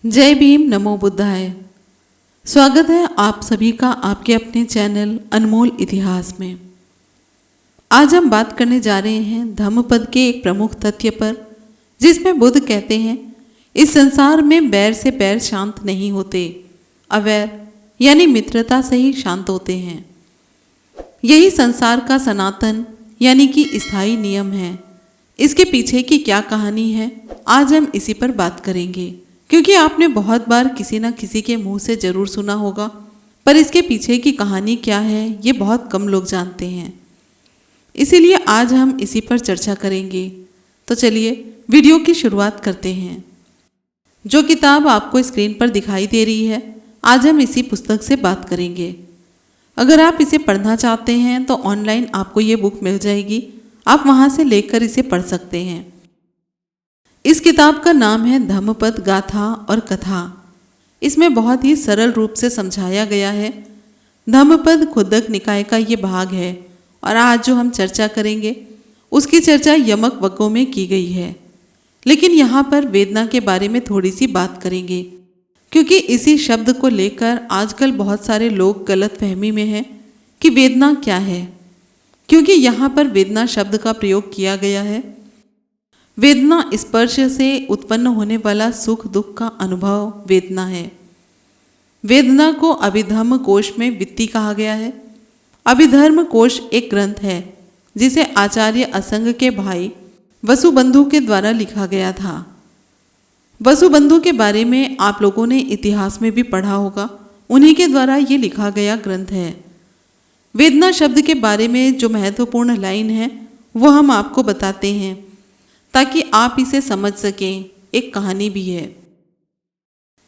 जय भीम, नमो बुद्धाय। स्वागत है आप सभी का आपके अपने चैनल अनमोल इतिहास में। आज हम बात करने जा रहे हैं धम्मपद के एक प्रमुख तथ्य पर, जिसमें बुद्ध कहते हैं इस संसार में बैर से पैर शांत नहीं होते, अवैर यानी मित्रता से ही शांत होते हैं। यही संसार का सनातन यानी कि स्थायी नियम है। इसके पीछे की क्या कहानी है, आज हम इसी पर बात करेंगे। क्योंकि आपने बहुत बार किसी न किसी के मुंह से जरूर सुना होगा, पर इसके पीछे की कहानी क्या है ये बहुत कम लोग जानते हैं। इसीलिए आज हम इसी पर चर्चा करेंगे। तो चलिए वीडियो की शुरुआत करते हैं। जो किताब आपको स्क्रीन पर दिखाई दे रही है, आज हम इसी पुस्तक से बात करेंगे। अगर आप इसे पढ़ना चाहते हैं तो ऑनलाइन आपको ये बुक मिल जाएगी, आप वहाँ से लेकर इसे पढ़ सकते हैं। इस किताब का नाम है धम्मपद गाथा और कथा। इसमें बहुत ही सरल रूप से समझाया गया है। धम्मपद खुद्दक निकाय का ये भाग है और आज जो हम चर्चा करेंगे उसकी चर्चा यमक वक्कों में की गई है। लेकिन यहाँ पर वेदना के बारे में थोड़ी सी बात करेंगे, क्योंकि इसी शब्द को लेकर आजकल बहुत सारे लोग गलत फहमी में हैं कि वेदना क्या है। क्योंकि यहाँ पर वेदना शब्द का प्रयोग किया गया है। वेदना स्पर्श से उत्पन्न होने वाला सुख दुख का अनुभव वेदना है। वेदना को अभिधर्म कोश में वित्ति कहा गया है। अभिधर्म कोश एक ग्रंथ है जिसे आचार्य असंग के भाई वसुबंधु के द्वारा लिखा गया था। वसुबंधु के बारे में आप लोगों ने इतिहास में भी पढ़ा होगा, उन्हीं के द्वारा ये लिखा गया ग्रंथ है। वेदना शब्द के बारे में जो महत्वपूर्ण लाइन है वो हम आपको बताते हैं ताकि आप इसे समझ सकें। एक कहानी भी है।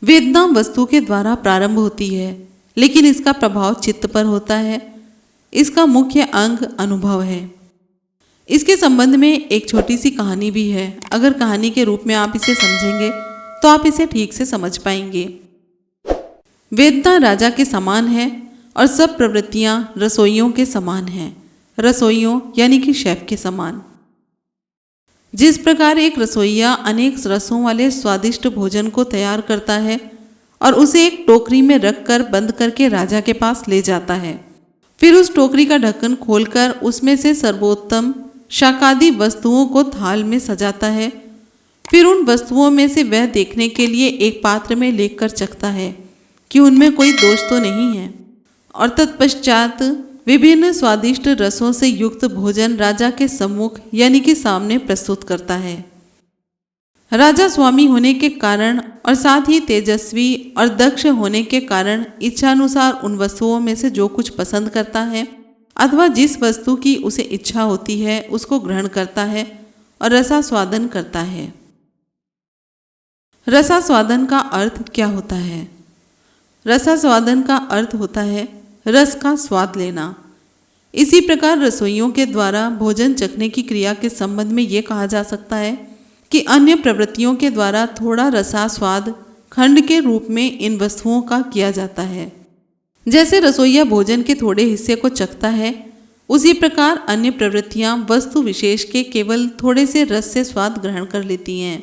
वेदना वस्तु के द्वारा प्रारंभ होती है, लेकिन इसका प्रभाव चित्त पर होता है। इसका मुख्य अंग अनुभव है। इसके संबंध में एक छोटी सी कहानी भी है। अगर कहानी के रूप में आप इसे समझेंगे तो आप इसे ठीक से समझ पाएंगे। वेदना राजा के समान है और सब प्रवृत्तियां रसोइयों के समान हैं। रसोइयों यानी कि शेफ के समान। जिस प्रकार एक रसोइया अनेक रसों वाले स्वादिष्ट भोजन को तैयार करता है और उसे एक टोकरी में रखकर बंद करके राजा के पास ले जाता है, फिर उस टोकरी का ढक्कन खोलकर उसमें से सर्वोत्तम शाकादि वस्तुओं को थाल में सजाता है, फिर उन वस्तुओं में से वह देखने के लिए एक पात्र में लेकर चखता है कि उनमें कोई दोष तो नहीं है, और तत्पश्चात विभिन्न स्वादिष्ट रसों से युक्त भोजन राजा के सम्मुख यानी कि सामने प्रस्तुत करता है। राजा स्वामी होने के कारण और साथ ही तेजस्वी और दक्ष होने के कारण इच्छानुसार उन वस्तुओं में से जो कुछ पसंद करता है अथवा जिस वस्तु की उसे इच्छा होती है उसको ग्रहण करता है और रसास्वादन करता है। रसास्वादन का अर्थ क्या होता है? रसास्वादन का अर्थ होता है रस का स्वाद लेना। इसी प्रकार रसोइयों के द्वारा भोजन चखने की क्रिया के संबंध में ये कहा जा सकता है कि अन्य प्रवृत्तियों के द्वारा थोड़ा रसास्वाद खंड के रूप में इन वस्तुओं का किया जाता है। जैसे रसोइया भोजन के थोड़े हिस्से को चखता है, उसी प्रकार अन्य प्रवृत्तियां वस्तु विशेष के केवल थोड़े से रस से स्वाद ग्रहण कर लेती हैं।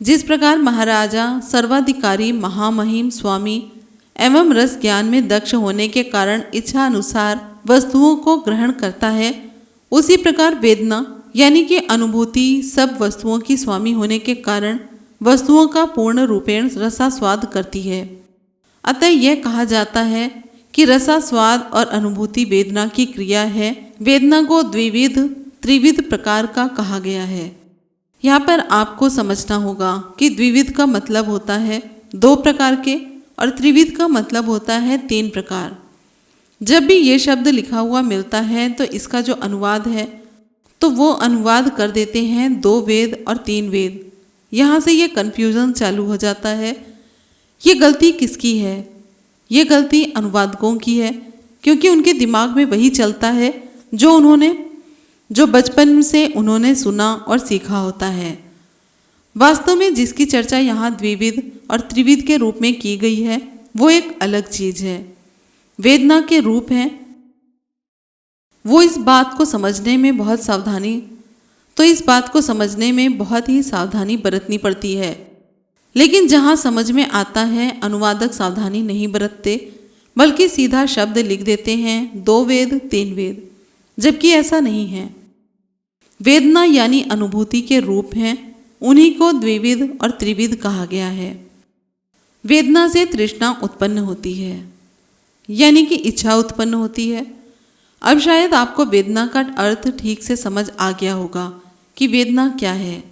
जिस प्रकार महाराजा सर्वाधिकारी महामहिम स्वामी एवं रस ज्ञान में दक्ष होने के कारण इच्छा अनुसार वस्तुओं को ग्रहण करता है, उसी प्रकार वेदना यानी कि अनुभूति सब वस्तुओं की स्वामी होने के कारण वस्तुओं का पूर्ण रूपेण रसास्वाद करती है। अतः यह कहा जाता है कि रसास्वाद और अनुभूति वेदना की क्रिया है। वेदना को द्विविध त्रिविध प्रकार का कहा गया है। यहाँ पर आपको समझना होगा कि द्विविध का मतलब होता है 2 प्रकार के और त्रिविध का मतलब होता है 3 प्रकार। जब भी ये शब्द लिखा हुआ मिलता है तो इसका जो अनुवाद है तो वो अनुवाद कर देते हैं 2 वेद और 3 वेद। यहाँ से ये कन्फ्यूज़न चालू हो जाता है। ये गलती किसकी है? ये गलती अनुवादकों की है, क्योंकि उनके दिमाग में वही चलता है जो बचपन से उन्होंने सुना और सीखा होता है। वास्तव में जिसकी चर्चा यहाँ द्विविध और त्रिविध के रूप में की गई है वो एक अलग चीज है। वेदना के रूप हैं वो। इस बात को समझने में बहुत ही सावधानी बरतनी पड़ती है। लेकिन जहाँ समझ में आता है अनुवादक सावधानी नहीं बरतते, बल्कि सीधा शब्द लिख देते हैं 2 वेद 3 वेद, जबकि ऐसा नहीं है। वेदना यानी अनुभूति के रूप हैं, उन्हीं को द्विविध और त्रिविध कहा गया है। वेदना से तृष्णा उत्पन्न होती है, यानी कि इच्छा उत्पन्न होती है। अब शायद आपको वेदना का अर्थ ठीक से समझ आ गया होगा कि वेदना क्या है,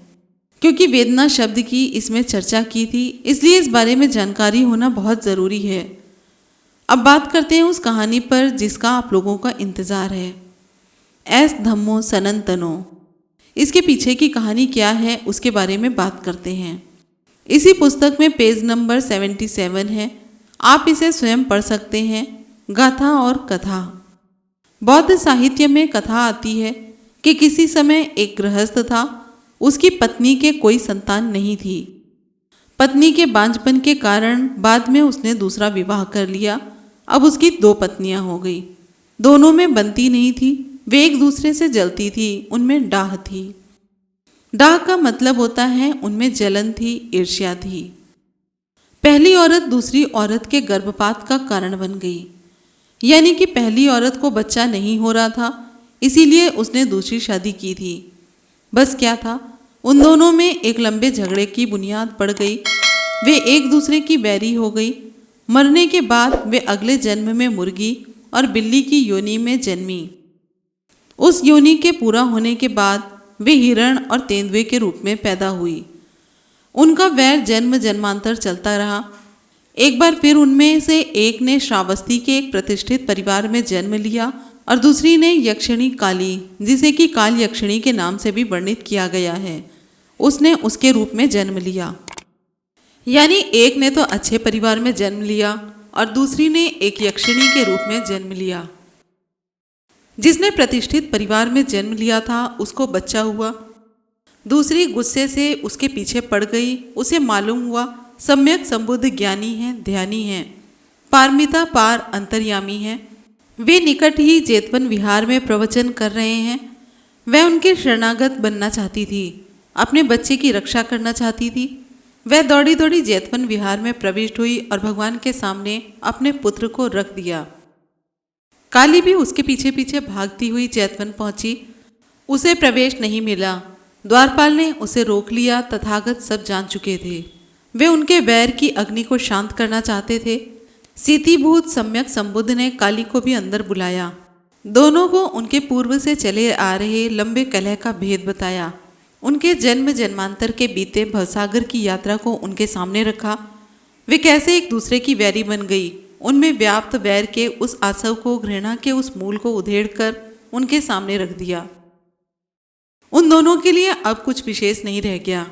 क्योंकि वेदना शब्द की इसमें चर्चा की थी, इसलिए इस बारे में जानकारी होना बहुत ज़रूरी है। अब बात करते हैं उस कहानी पर जिसका आप लोगों का इंतज़ार है, एस धम्मो सनंतनो। इसके पीछे की कहानी क्या है उसके बारे में बात करते हैं। इसी पुस्तक में पेज नंबर 77 है, आप इसे स्वयं पढ़ सकते हैं। गाथा और कथा। बौद्ध साहित्य में कथा आती है कि किसी समय एक गृहस्थ था, उसकी पत्नी के कोई संतान नहीं थी। पत्नी के बांझपन के कारण बाद में उसने दूसरा विवाह कर लिया। अब उसकी 2 पत्नियां हो गई, दोनों में बनती नहीं थी, वे एक दूसरे से जलती थी, उनमें डाह थी। डाह का मतलब होता है उनमें जलन थी, ईर्ष्या थी। पहली औरत दूसरी औरत के गर्भपात का कारण बन गई, यानी कि पहली औरत को बच्चा नहीं हो रहा था, इसीलिए उसने दूसरी शादी की थी। बस क्या था, उन दोनों में एक लंबे झगड़े की बुनियाद पड़ गई। वे एक दूसरे की बैरी हो गई। मरने के बाद वे अगले जन्म में मुर्गी और बिल्ली की योनि में जन्मी। उस योनि के पूरा होने के बाद वे हिरण और तेंदुए के रूप में पैदा हुई। उनका वैर जन्म जन्मांतर चलता रहा। एक बार फिर उनमें से एक ने श्रावस्ती के एक प्रतिष्ठित परिवार में जन्म लिया और दूसरी ने यक्षिणी काली, जिसे कि काल यक्षिणी के नाम से भी वर्णित किया गया है, उसने उसके रूप में जन्म लिया। यानी एक ने तो अच्छे परिवार में जन्म लिया और दूसरी ने एक यक्षिणी के रूप में जन्म लिया। जिसने प्रतिष्ठित परिवार में जन्म लिया था उसको बच्चा हुआ, दूसरी गुस्से से उसके पीछे पड़ गई। उसे मालूम हुआ सम्यक संबुद्ध ज्ञानी है, ध्यानी है, पारमिता पार अंतर्यामी है। वे निकट ही जेतवन विहार में प्रवचन कर रहे हैं। वह उनके शरणागत बनना चाहती थी, अपने बच्चे की रक्षा करना चाहती थी। वह दौड़ी दौड़ी जेतवन विहार में प्रविष्ट हुई और भगवान के सामने अपने पुत्र को रख दिया। काली भी उसके पीछे पीछे भागती हुई जेतवन पहुंची। उसे प्रवेश नहीं मिला। द्वारपाल ने उसे रोक लिया। तथागत सब जान चुके थे। वे उनके वैर की अग्नि को शांत करना चाहते थे। सीतिभूत सम्यक संबुद्ध ने काली को भी अंदर बुलाया। दोनों को उनके पूर्व से चले आ रहे लंबे कलह का भेद बताया। उनके जन्म जन्मांतर के बीते भवसागर की यात्रा को उनके सामने रखा। वे कैसे एक दूसरे की वैरी बन गई। उनमें व्याप्त वैर के उस आसव को, घृणा के उस मूल को उधेड़कर उनके सामने रख दिया। उन दोनों के लिए अब कुछ विशेष नहीं रह गया।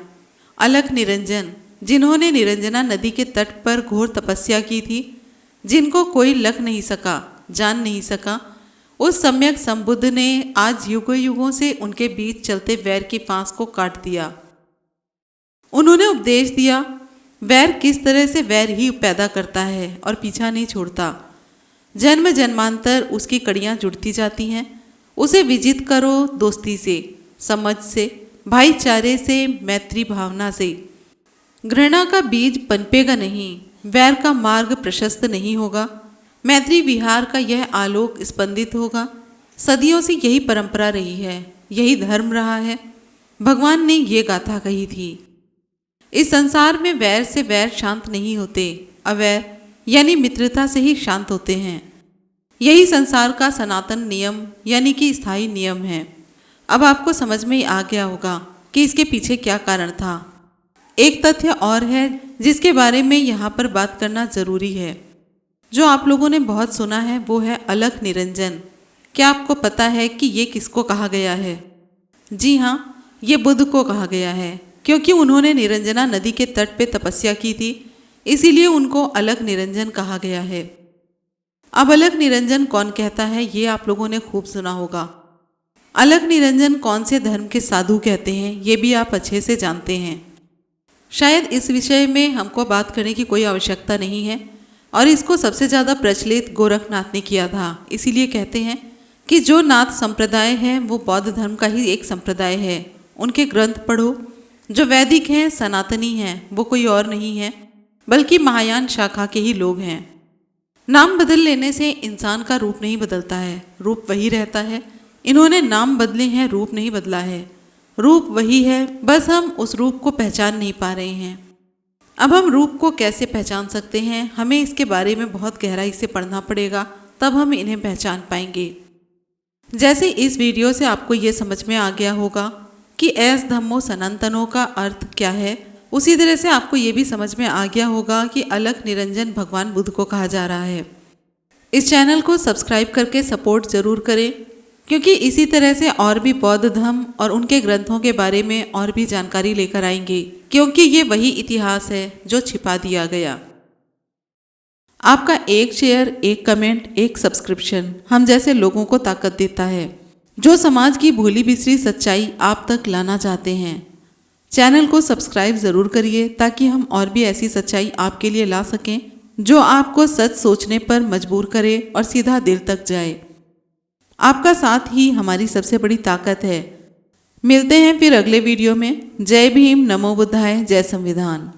अलख निरंजन, जिन्होंने निरंजना नदी के तट पर घोर तपस्या की थी, जिनको कोई लख नहीं सका, जान नहीं सका, उस सम्यक संबुद्ध ने आज युगों युगों से उनके बीच चलते वैर की फांस को काट दिया। उन्होंने उपदेश दिया, वैर किस तरह से वैर ही पैदा करता है और पीछा नहीं छोड़ता। जन्म जन्मांतर उसकी कड़ियाँ जुड़ती जाती हैं। उसे विजित करो दोस्ती से, समझ से, भाईचारे से, मैत्री भावना से। घृणा का बीज पनपेगा नहीं, वैर का मार्ग प्रशस्त नहीं होगा, मैत्री विहार का यह आलोक स्पंदित होगा। सदियों से यही परंपरा रही है, यही धर्म रहा है। भगवान ने ये गाथा कही थी। इस संसार में वैर से वैर शांत नहीं होते, अवैर यानी मित्रता से ही शांत होते हैं। यही संसार का सनातन नियम यानी कि स्थायी नियम है। अब आपको समझ में आ गया होगा कि इसके पीछे क्या कारण था। एक तथ्य और है जिसके बारे में यहाँ पर बात करना जरूरी है, जो आप लोगों ने बहुत सुना है, वो है अलख निरंजन। क्या आपको पता है कि ये किसको कहा गया है? जी हाँ, ये बुद्ध को कहा गया है, क्योंकि उन्होंने निरंजना नदी के तट पे तपस्या की थी, इसीलिए उनको अलख निरंजन कहा गया है। अब अलख निरंजन कौन कहता है, ये आप लोगों ने खूब सुना होगा। अलख निरंजन कौन से धर्म के साधु कहते हैं, ये भी आप अच्छे से जानते हैं। शायद इस विषय में हमको बात करने की कोई आवश्यकता नहीं है, और इसको सबसे ज़्यादा प्रचलित गोरखनाथ ने किया था। इसीलिए कहते हैं कि जो नाथ संप्रदाय है वो बौद्ध धर्म का ही एक संप्रदाय है। उनके ग्रंथ पढ़ो, जो वैदिक हैं, सनातनी हैं, वो कोई और नहीं है बल्कि महायान शाखा के ही लोग हैं। नाम बदल लेने से इंसान का रूप नहीं बदलता है, रूप वही रहता है। इन्होंने नाम बदले हैं, रूप नहीं बदला है। रूप वही है, बस हम उस रूप को पहचान नहीं पा रहे हैं। अब हम रूप को कैसे पहचान सकते हैं? हमें इसके बारे में बहुत गहराई से पढ़ना पड़ेगा, तब हम इन्हें पहचान पाएंगे। जैसे इस वीडियो से आपको ये समझ में आ गया होगा कि एस धम्मो सनातनो का अर्थ क्या है, उसी तरह से आपको ये भी समझ में आ गया होगा कि अलख निरंजन भगवान बुद्ध को कहा जा रहा है। इस चैनल को सब्सक्राइब करके सपोर्ट ज़रूर करें, क्योंकि इसी तरह से और भी बौद्ध धर्म और उनके ग्रंथों के बारे में और भी जानकारी लेकर आएंगे, क्योंकि ये वही इतिहास है जो छिपा दिया गया। आपका एक शेयर, एक कमेंट, एक सब्सक्रिप्शन हम जैसे लोगों को ताकत देता है, जो समाज की भूली बिसरी सच्चाई आप तक लाना चाहते हैं। चैनल को सब्सक्राइब ज़रूर करिए ताकि हम और भी ऐसी सच्चाई आपके लिए ला सकें जो आपको सच सोचने पर मजबूर करे और सीधा दिल तक जाए। आपका साथ ही हमारी सबसे बड़ी ताकत है। मिलते हैं फिर अगले वीडियो में। जय भीम, नमो बुद्धाय, जय संविधान।